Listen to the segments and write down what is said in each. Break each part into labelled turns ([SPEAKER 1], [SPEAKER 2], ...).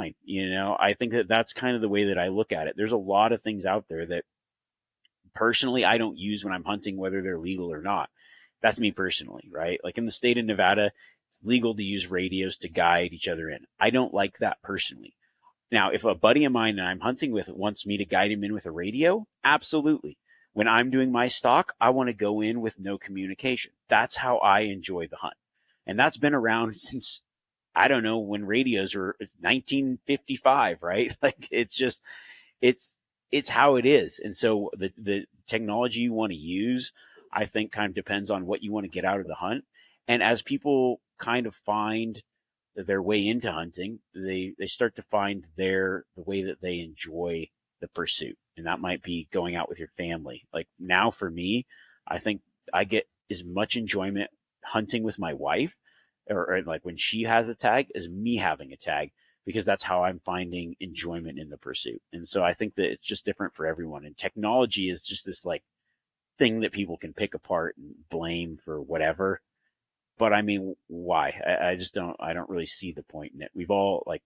[SPEAKER 1] I think that that's kind of the way that I look at it. There's a lot of things out there that personally I don't use when I'm hunting, whether they're legal or not. That's me personally, right? Like in the state of Nevada, it's legal to use radios to guide each other in. I don't like that personally. Now, if a buddy of mine that I'm hunting with wants me to guide him in with a radio, absolutely. When I'm doing my stock, I want to go in with no communication. That's how I enjoy the hunt. And that's been around since, I don't know, when radios were, it's 1955, right? Like it's just, it's, it's how it is. And so the technology you want to use, I think kind of depends on what you want to get out of the hunt. And as people kind of find their way into hunting, they start to find the way that they enjoy the pursuit. And that might be going out with your family. Like now for me, I think I get as much enjoyment hunting with my wife or like when she has a tag as me having a tag, because that's how I'm finding enjoyment in the pursuit. And so I think that it's just different for everyone. And technology is just this like thing that people can pick apart and blame for whatever. But I mean, why? I just I don't really see the point in it. We've all, like,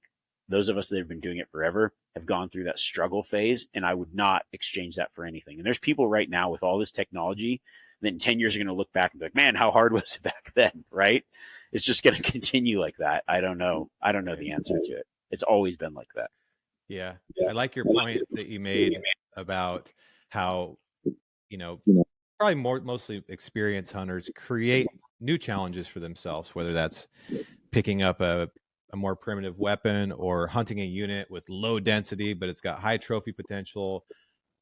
[SPEAKER 1] those of us that have been doing it forever have gone through that struggle phase, and I would not exchange that for anything. And there's people right now with all this technology that in 10 years are going to look back and be like, man, how hard was it back then? Right? It's just going to continue like that. I don't know. I don't know the answer to it. It's always been like that.
[SPEAKER 2] Yeah. I like your point that you made about how, probably mostly experienced hunters create new challenges for themselves, whether that's picking up a more primitive weapon or hunting a unit with low density, but it's got high trophy potential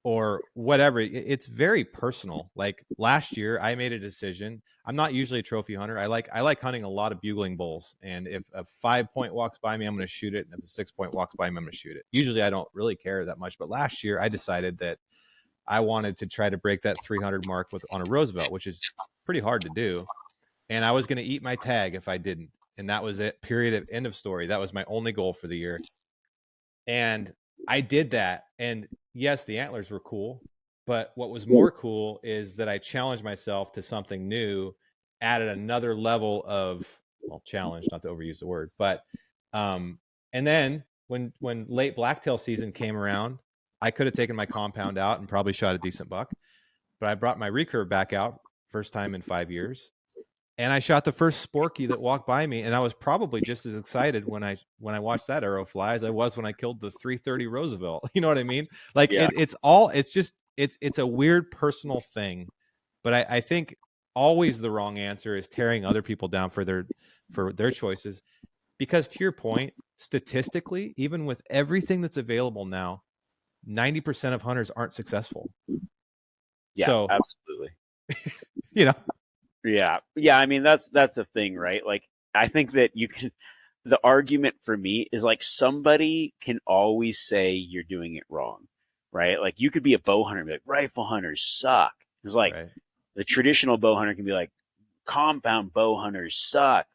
[SPEAKER 2] or whatever. It's very personal. Like last year I made a decision. I'm not usually a trophy hunter. I like hunting a lot of bugling bulls. And if a 5-point walks by me, I'm going to shoot it. And if a 6-point walks by me, I'm going to shoot it. Usually I don't really care that much. But last year I decided that I wanted to try to break that 300 mark on a Roosevelt, which is pretty hard to do. And I was going to eat my tag if I didn't. And that was it. Period. Of end of story. That was my only goal for the year. And I did that. And yes, the antlers were cool. But what was more cool is that I challenged myself to something new, added another level of, well, challenge, not to overuse the word. But and then when late blacktail season came around, I could have taken my compound out and probably shot a decent buck, but I brought my recurve back out, first time in 5 years, and I shot the first sporky that walked by me, and I was probably just as excited when I watched that arrow fly as I was when I killed the 330 Roosevelt. You know what I mean? Like
[SPEAKER 1] Yeah.
[SPEAKER 2] it's a weird personal thing, but I think always the wrong answer is tearing other people down for their choices, because to your point, statistically, even with everything that's available now, 90% of hunters aren't successful.
[SPEAKER 1] Yeah,
[SPEAKER 2] So,
[SPEAKER 1] absolutely.
[SPEAKER 2] you know,
[SPEAKER 1] Yeah. Yeah. I mean, that's the thing, right? Like, I think that the argument for me is like somebody can always say you're doing it wrong, right? Like you could be a bow hunter and be like, rifle hunters suck. It's like
[SPEAKER 2] right.
[SPEAKER 1] the traditional bow hunter can be like, compound bow hunters suck.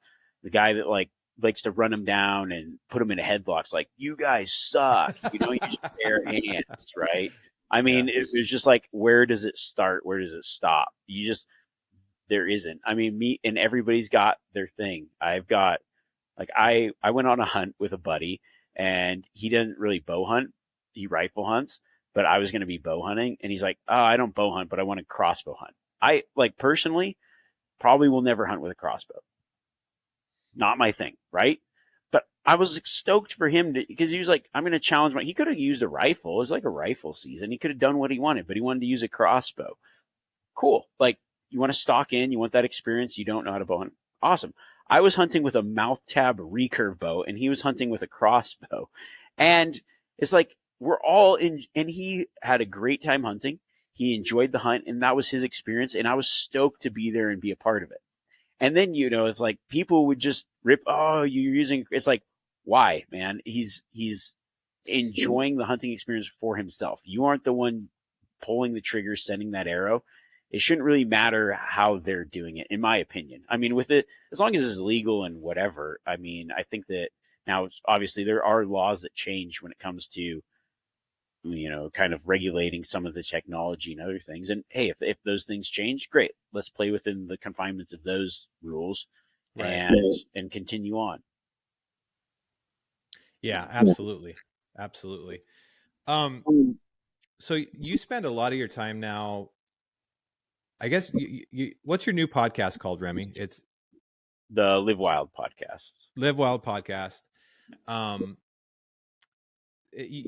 [SPEAKER 1] The guy that like likes to run them down and put them in a headlock, it's like, you guys suck. You don't use bare hands, right? I mean,
[SPEAKER 2] Yeah.
[SPEAKER 1] it's just like, where does it start? Where does it stop? You just, there isn't. I mean, me and everybody's got their thing. I've got, like, I went on a hunt with a buddy and he didn't really bow hunt. He rifle hunts, but I was going to be bow hunting. And he's like, oh, I don't bow hunt, but I want to crossbow hunt. I, like, personally probably will never hunt with a crossbow. Not my thing, right? But I was stoked for him because he was like, I'm going to challenge he could have used a rifle. It was like a rifle season. He could have done what he wanted, but he wanted to use a crossbow. Cool. Like, you want to stock in, you want that experience, you don't know how to bow hunt. Awesome. I was hunting with a mouth tab recurve bow and he was hunting with a crossbow. And it's like, we're all in, and he had a great time hunting. He enjoyed the hunt and that was his experience. And I was stoked to be there and be a part of it. And then, it's like people would just rip, oh, you're using, it's like, why, man? He's enjoying the hunting experience for himself. You aren't the one pulling the trigger, sending that arrow. It shouldn't really matter how they're doing it, in my opinion. I mean, with it, as long as it's legal and whatever, I mean, I think that now, obviously, there are laws that change when it comes to, kind of regulating some of the technology and other things. And hey, if those things change, great. Let's play within the confinements of those rules
[SPEAKER 2] Right.
[SPEAKER 1] and continue on.
[SPEAKER 2] Yeah, absolutely. Absolutely. Um, so you spend a lot of your time now, I guess what's your new podcast called, Remi? It's
[SPEAKER 1] The Live Wild podcast.
[SPEAKER 2] Live Wild podcast. Um, you